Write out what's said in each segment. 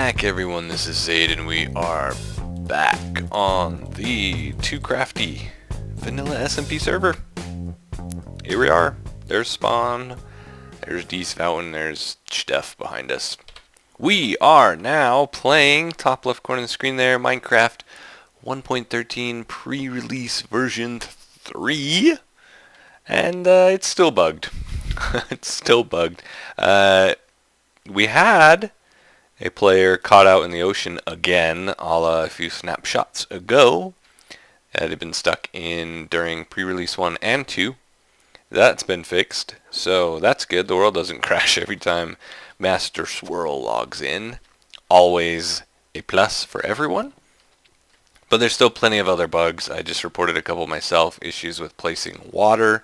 back, everyone. This is Zade, and we are back on the Too Crafty Vanilla SMP server. Here we are. There's Spawn. There's Fountain. There's Steph behind us. We are now playing, top left corner of the screen there, Minecraft 1.13 pre-release version 3. And it's still bugged. It's still bugged. We had a player caught out in the ocean again, a few snapshots ago. That had been stuck in during pre-release 1 and 2. That's been fixed, so that's good. The world doesn't crash every time Master Swirl logs in. Always a plus for everyone. But there's still plenty of other bugs. I just reported a couple myself. Issues with placing water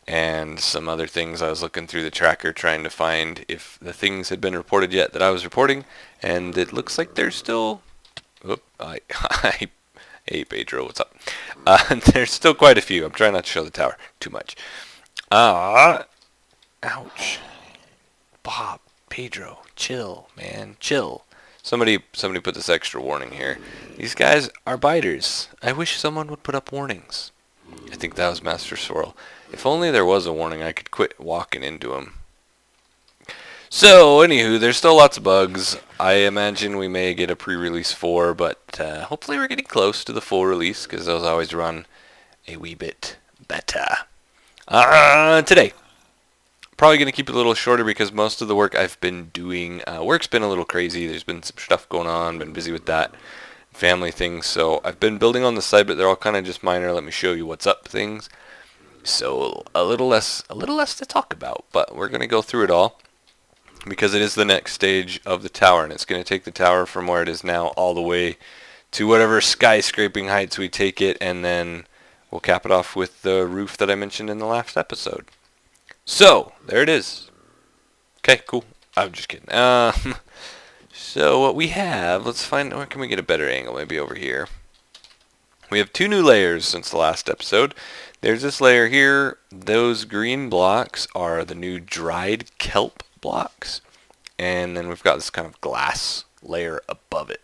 and some other things. I was looking through the tracker trying to find if the things had been reported yet that I was reporting, and it looks like there's still... Hey Pedro, what's up? There's still quite a few. I'm trying not to show the tower too much. Ouch. Bob, Pedro, chill, man, chill. Somebody put this extra warning here. These guys are biters. I wish someone would put up warnings. I think that was Master Swirl. If only there was a warning, I could quit walking into him. So, anywho, there's still lots of bugs. I imagine we may get a pre-release 4, but hopefully we're getting close to the full release, because those always run a wee bit better. Today, probably going to keep it a little shorter because most of the work I've been doing, work's been a little crazy. There's been some stuff going on, been busy with that, family things. So I've been building on the side, but they're all kind of just minor, let me show you what's up things. So a little less to talk about, but we're going to go through it all because it is the next stage of the tower, and it's going to take the tower from where it is now all the way to whatever skyscraping heights we take it, and then we'll cap it off with the roof that I mentioned in the last episode. So, there it is. Okay, cool. I'm just kidding. So what we have, let's find, where can we get a better angle? Maybe over here. We have 2 new layers since the last episode. There's this layer here. Those green blocks are the new dried kelp blocks. And then we've got this kind of glass layer above it.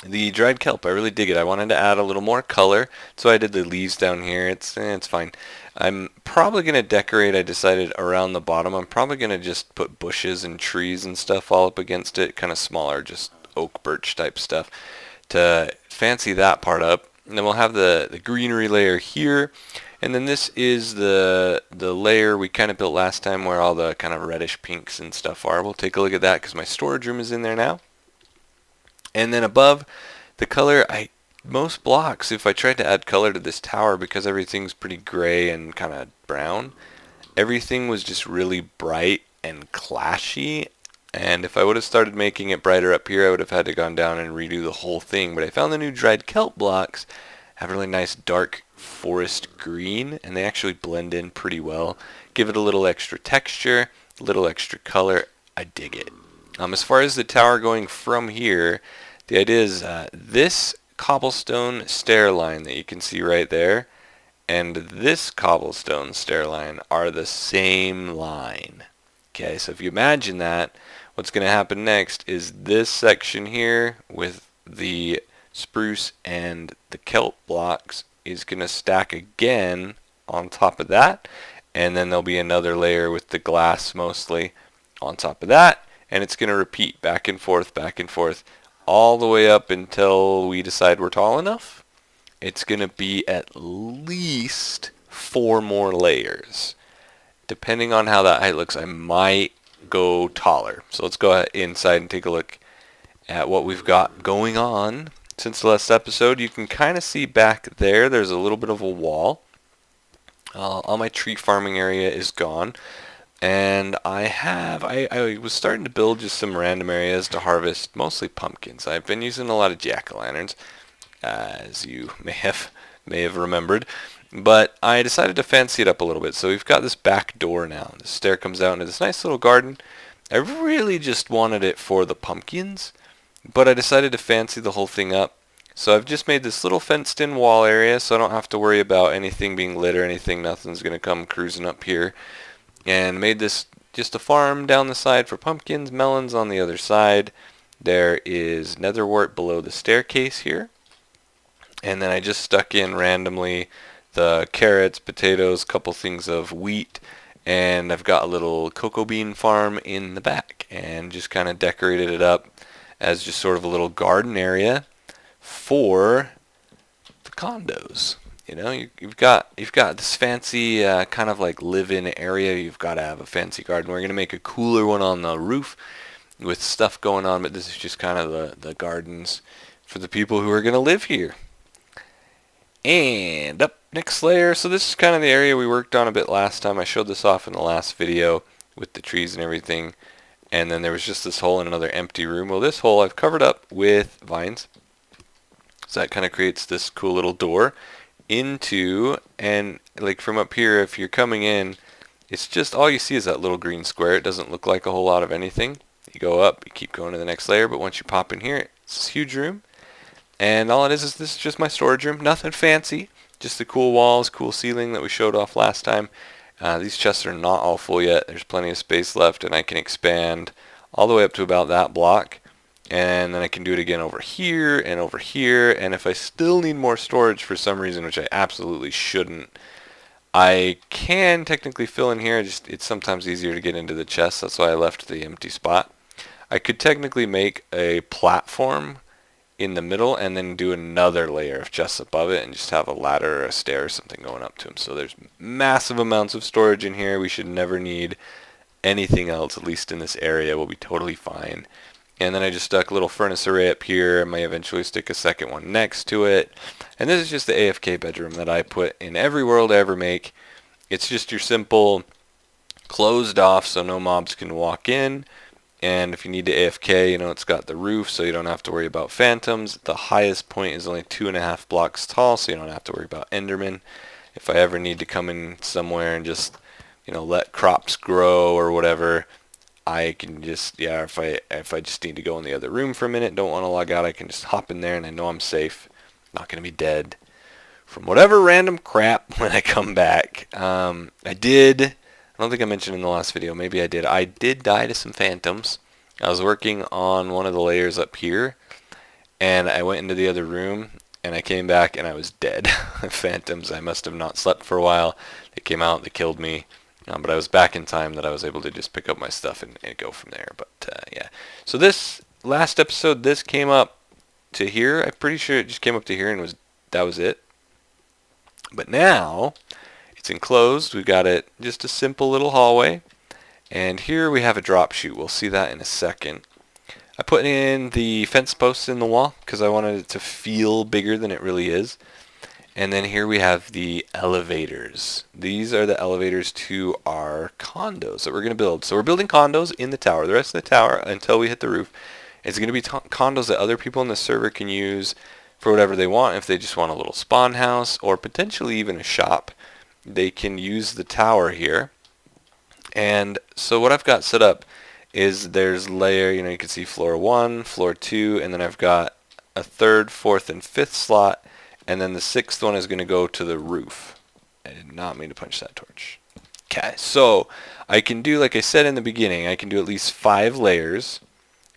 The dried kelp, I really dig it. I wanted to add a little more color, so I did the leaves down here. It's fine. I'm probably going to decorate, I decided, around the bottom. I'm probably going to just put bushes and trees and stuff all up against it, kind of smaller, just oak, birch type stuff, to fancy that part up. And then we'll have the greenery layer here. And then this is the layer we kind of built last time where all the kind of reddish pinks and stuff are. We'll take a look at that because my storage room is in there now. And then above, the color, most blocks, if I tried to add color to this tower, because everything's pretty gray and kind of brown, everything was just really bright and clashy. And if I would have started making it brighter up here, I would have had to gone down and redo the whole thing. But I found the new dried kelp blocks have really nice dark forest green, and they actually blend in pretty well. Give it a little extra texture, a little extra color. I dig it. As far as the tower going from here, the idea is this cobblestone stair line that you can see right there and this cobblestone stair line are the same line. Okay, so if you imagine that, what's going to happen next is this section here with the spruce and the kelp blocks is going to stack again on top of that, and then there'll be another layer with the glass mostly on top of that, and it's going to repeat back and forth, all the way up until we decide we're tall enough. It's going to be at least 4 more layers. Depending on how that height looks, I might go taller. So let's go inside and take a look at what we've got going on. Since the last episode, you can kind of see back there, there's a little bit of a wall. All my tree farming area is gone. And I was starting to build just some random areas to harvest, mostly pumpkins. I've been using a lot of jack-o'-lanterns, as you may have remembered. But I decided to fancy it up a little bit. So we've got this back door now. The stair comes out into this nice little garden. I really just wanted it for the pumpkins, but I decided to fancy the whole thing up. So I've just made this little fenced-in wall area, so I don't have to worry about anything being lit or anything. Nothing's going to come cruising up here. And made this just a farm down the side for pumpkins, melons on the other side. There is netherwort below the staircase here. And then I just stuck in randomly the carrots, potatoes, couple things of wheat, and I've got a little cocoa bean farm in the back, and just kind of decorated it up as just sort of a little garden area for the condos. You know, you've got this fancy kind of like live-in area. You've got to have a fancy garden. We're gonna make a cooler one on the roof with stuff going on, but this is just kind of the gardens for the people who are gonna live here. And up next layer, so this is kind of the area we worked on a bit last time. I showed this off in the last video with the trees and everything, and then there was just this hole in another empty room. Well, this hole I've covered up with vines, so that kind of creates this cool little door into, and like from up here, if you're coming in, it's just all you see is that little green square. It doesn't look like a whole lot of anything. You go up, you keep going to the next layer, but once you pop in here, it's this huge room. And all it is this is just my storage room. Nothing fancy. Just the cool walls, cool ceiling that we showed off last time. These chests are not all full yet. There's plenty of space left, and I can expand all the way up to about that block. And then I can do it again over here and over here. And if I still need more storage for some reason, which I absolutely shouldn't, I can technically fill in here. It's sometimes easier to get into the chest. That's why I left the empty spot. I could technically make a platform in the middle and then do another layer of chests above it and just have a ladder or a stair or something going up to them. So there's massive amounts of storage in here. We should never need anything else, at least in this area. We'll be totally fine. And then I just stuck a little furnace array up here. I may eventually stick a second one next to it. And this is just the AFK bedroom that I put in every world I ever make. It's just your simple closed off so no mobs can walk in. And if you need to AFK, you know, it's got the roof, so you don't have to worry about phantoms. The highest point is only 2.5 blocks tall, so you don't have to worry about endermen. If I ever need to come in somewhere and just, you know, let crops grow or whatever, I can just, yeah, if I just need to go in the other room for a minute, don't want to log out, I can just hop in there and I know I'm safe. Not going to be dead from whatever random crap when I come back. I don't think I mentioned in the last video, maybe I did. I did die to some phantoms. I was working on one of the layers up here, and I went into the other room, and I came back, and I was dead. Phantoms, I must have not slept for a while. They came out, they killed me, but I was back in time that I was able to just pick up my stuff and go from there. But yeah, so this last episode, this came up to here. I'm pretty sure it just came up to here, and that was it. But now it's enclosed. We've got it just a simple little hallway, and here we have a drop chute. We'll see that in a second. I put in the fence posts in the wall because I wanted it to feel bigger than it really is. And then here we have the elevators. These are the elevators to our condos that we're going to build. So we're building condos in the tower. The rest of the tower, until we hit the roof, is going to be condos that other people in the server can use for whatever they want. If they just want a little spawn house or potentially even a shop, they can use the tower here. And so what I've got set up is there's layer, you know, you can see floor 1, floor 2, and then I've got a 3rd, 4th, and 5th slot, and then the 6th one is going to go to the roof. I did not mean to punch that torch. Okay, so I can do, like I said in the beginning, I can do at least 5 layers,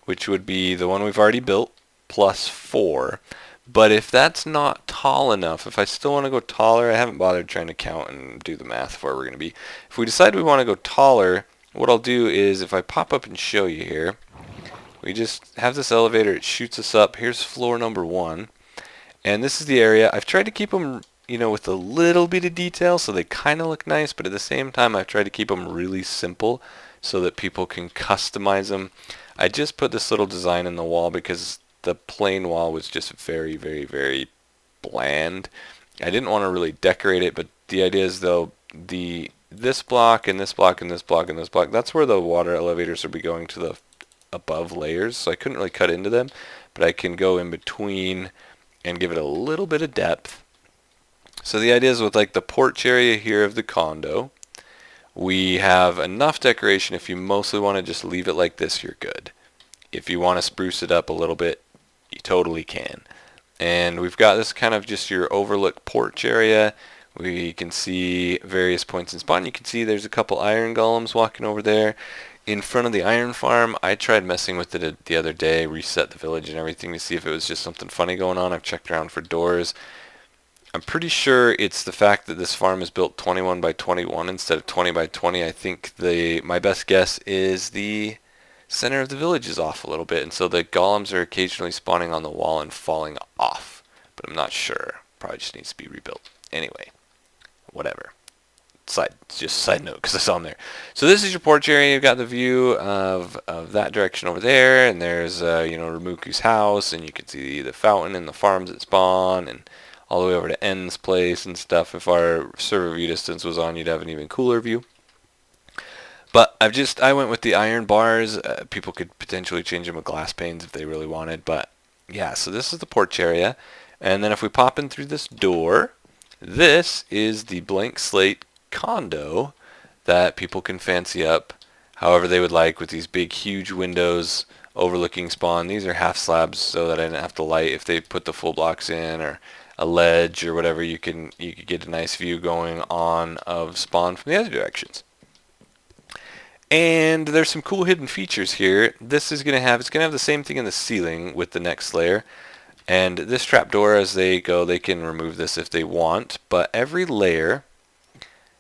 which would be the one we've already built, plus 4. But if that's not tall enough, if I still want to go taller, I haven't bothered trying to count and do the math for where we're going to be. If we decide we want to go taller, what I'll do is if I pop up and show you here, we just have this elevator, it shoots us up. Here's floor number 1. And this is the area. I've tried to keep them, you know, with a little bit of detail so they kind of look nice, but at the same time I've tried to keep them really simple so that people can customize them. I just put this little design in the wall because the plain wall was just very, very, very bland. I didn't want to really decorate it, but the idea is though this block and this block and this block and this block, that's where the water elevators will be going to the above layers. So I couldn't really cut into them, but I can go in between and give it a little bit of depth. So the idea is with like the porch area here of the condo, we have enough decoration. If you mostly want to just leave it like this, you're good. If you want to spruce it up a little bit, you totally can. And we've got this kind of just your overlook porch area. We can see various points in spawn. You can see there's a couple iron golems walking over there. in front of the iron farm, I tried messing with it the other day, reset the village and everything to see if it was just something funny going on. I've checked around for doors. I'm pretty sure it's the fact that this farm is built 21 by 21 instead of 20 by 20. I think my best guess is the center of the village is off a little bit, and so the golems are occasionally spawning on the wall and falling off. But I'm not sure. Probably just needs to be rebuilt. Anyway, whatever. Just side note because I saw them there. So this is your porch area. You've got the view of that direction over there, and there's Ramuku's house, and you can see the fountain and the farms that spawn, and all the way over to N's place and stuff. If our server view distance was on, you'd have an even cooler view. But I went with the iron bars. People could potentially change them with glass panes if they really wanted. But yeah, so this is the porch area. And then if we pop in through this door, this is the blank slate condo that people can fancy up however they would like, with these big huge windows overlooking spawn. These are half slabs so that I didn't have to light if they put the full blocks in, or a ledge or whatever. You could get a nice view going on of spawn from the other directions. And there's some cool hidden features here. This is gonna have the same thing in the ceiling with the next layer. And this trapdoor, as they go, they can remove this if they want, but every layer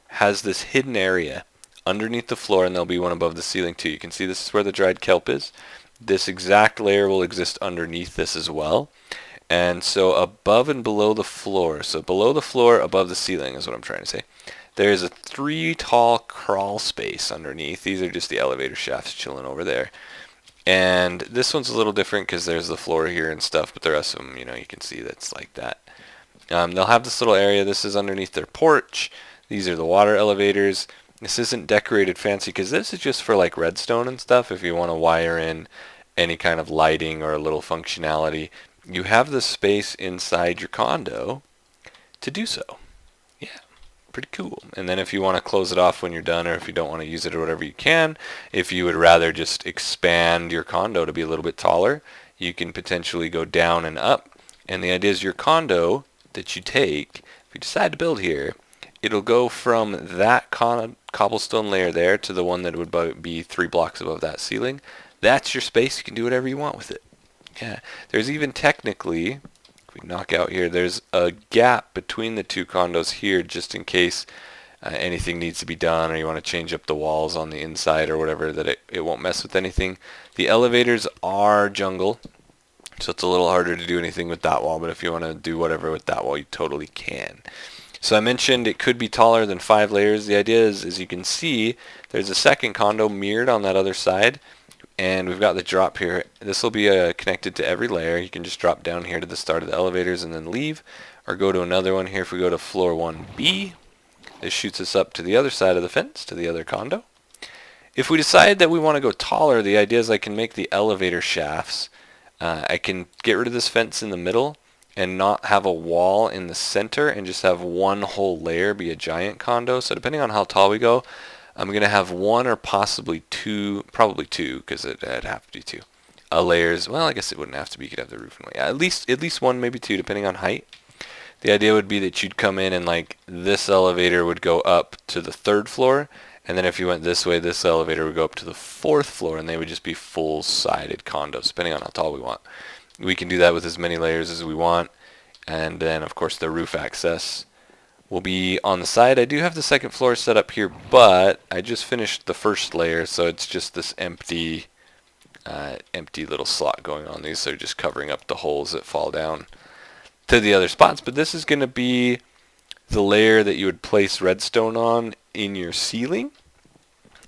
has this hidden area underneath the floor, and there'll be one above the ceiling too. You can see this is where the dried kelp is. This exact layer will exist underneath this as well. And so above and below the floor, so below the floor, above the ceiling is what I'm trying to say, there's a 3 tall crawl space underneath. These are just the elevator shafts chilling over there. And this one's a little different because there's the floor here and stuff, but the rest of them, you can see that's like that. They'll have this little area. This is underneath their porch. These are the water elevators. This isn't decorated fancy because this is just for like redstone and stuff. If you want to wire in any kind of lighting or a little functionality, you have the space inside your condo to do so. Yeah, pretty cool. And then if you want to close it off when you're done, or if you don't want to use it or whatever, you can. If you would rather just expand your condo to be a little bit taller, you can potentially go down and up. And the idea is your condo that you take, if you decide to build here, it'll go from that cobblestone layer there to the one that would be 3 blocks above that ceiling. That's your space. You can do whatever you want with it. Yeah, there's even technically, if we knock out here, there's a gap between the 2 condos here just in case anything needs to be done, or you want to change up the walls on the inside or whatever, that it won't mess with anything. The elevators are jungle, so it's a little harder to do anything with that wall, but if you want to do whatever with that wall, you totally can. So I mentioned it could be taller than 5 layers. The idea is, as you can see, there's a second condo mirrored on that other side. And we've got the drop here. This will be connected to every layer. You can just drop down here to the start of the elevators and then leave, or go to another one here. If we go to floor 1B, this shoots us up to the other side of the fence, to the other condo. If we decide that we want to go taller, the idea is I can make the elevator shafts. I can get rid of this fence in the middle and not have a wall in the center, and just have one whole layer be a giant condo. So depending on how tall we go, I'm going to have 1 or possibly 2, probably 2, because it'd have to be 2 layers. Well, I guess it wouldn't have to be. You could have the roof. Yeah, at least 1, maybe 2, depending on height. The idea would be that you'd come in and like this elevator would go up to the 3rd floor, and then if you went this way, this elevator would go up to the 4th floor, and they would just be full-sided condos, depending on how tall we want. We can do that with as many layers as we want, and then of course the roof access will be on the side. I do have the 2nd floor set up here, but I just finished the 1st layer, so it's just this empty little slot going on these. So just covering up the holes that fall down to the other spots. But this is going to be the layer that you would place redstone on in your ceiling,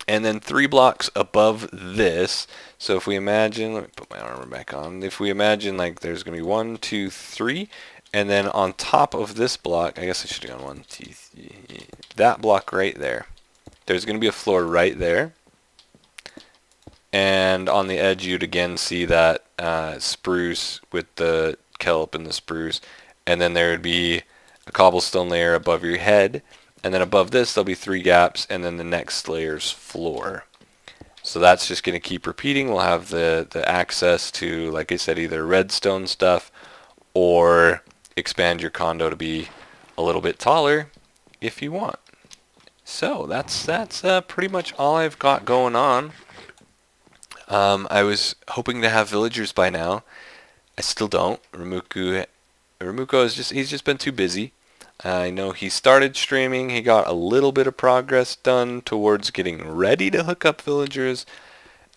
and then 3 blocks above this. So if we imagine, let me put my armor back on. If we imagine like there's going to be 1, 2, 3. And then on top of this block, I guess I should have gone 1, 2, 3, that block right there. There's going to be a floor right there. And on the edge, you'd again see that spruce with the kelp and the spruce. And then there would be a cobblestone layer above your head. And then above this, there'll be 3 gaps, and then the next layer's floor. So that's just going to keep repeating. We'll have the access to, like I said, either redstone stuff or expand your condo to be a little bit taller if you want. So that's pretty much all I've got going on I was hoping to have villagers by now. I still don't. Ramuko he's just been too busy. I know he started streaming. He got a little bit of progress done towards getting ready to hook up villagers.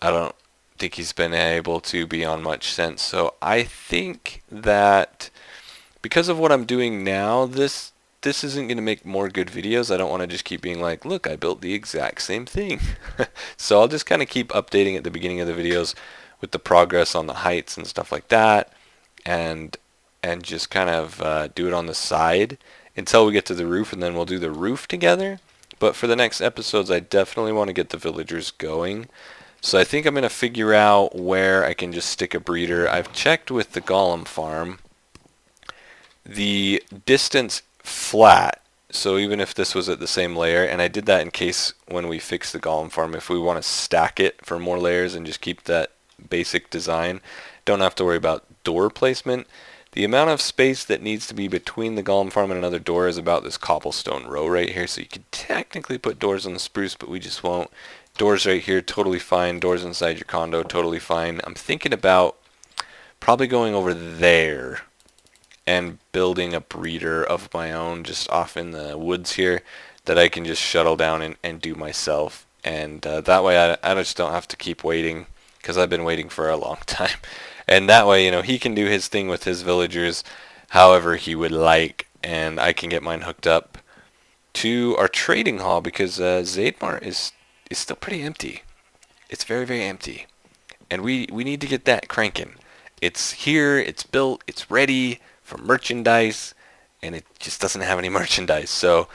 I don't think he's been able to beyond much sense. So I think that because of what I'm doing now, this isn't going to make more good videos. I don't want to just keep being like, look, I built the exact same thing. So I'll just kind of keep updating at the beginning of the videos with the progress on the heights and stuff like that, and just kind of do it on the side until we get to the roof, and then we'll do the roof together. But for the next episodes, I definitely want to get the villagers going. So I think I'm going to figure out where I can just stick a breeder. I've checked with the golem farm. The distance flat, so even if this was at the same layer, and I did that in case when we fix the golem farm, if we want to stack it for more layers and just keep that basic design, don't have to worry about door placement. The amount of space that needs to be between the golem farm and another door is about this cobblestone row right here, so you could technically put doors on the spruce, but we just won't. Doors right here, totally fine. Doors inside your condo, totally fine. I'm thinking about probably going over there and building a breeder of my own just off in the woods here that I can just shuttle down and do myself. And that way I just don't have to keep waiting, because I've been waiting for a long time. And that way, he can do his thing with his villagers however he would like, and I can get mine hooked up to our trading hall, because XadeMart is still pretty empty. It's very, very empty. And we need to get that cranking. It's here, it's built, it's ready for merchandise, and it just doesn't have any merchandise. So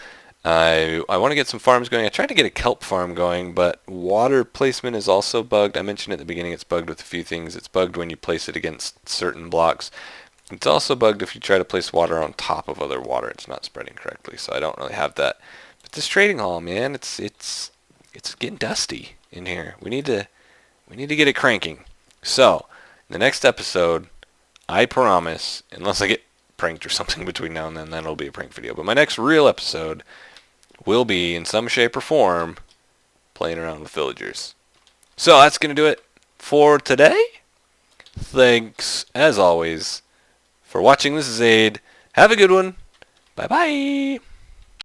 I want to get some farms going. I tried to get a kelp farm going, but water placement is also bugged. I mentioned at the beginning it's bugged with a few things. It's bugged when you place it against certain blocks. It's also bugged if you try to place water on top of other water. It's not spreading correctly, so I don't really have that. But this trading hall, man, it's getting dusty in here. We need to get it cranking. So in the next episode, I promise, unless I get pranked or something between now and then, that'll be a prank video. But my next real episode will be, in some shape or form, playing around with villagers. So that's going to do it for today. Thanks, as always, for watching. This is Zade. Have a good one. Bye-bye.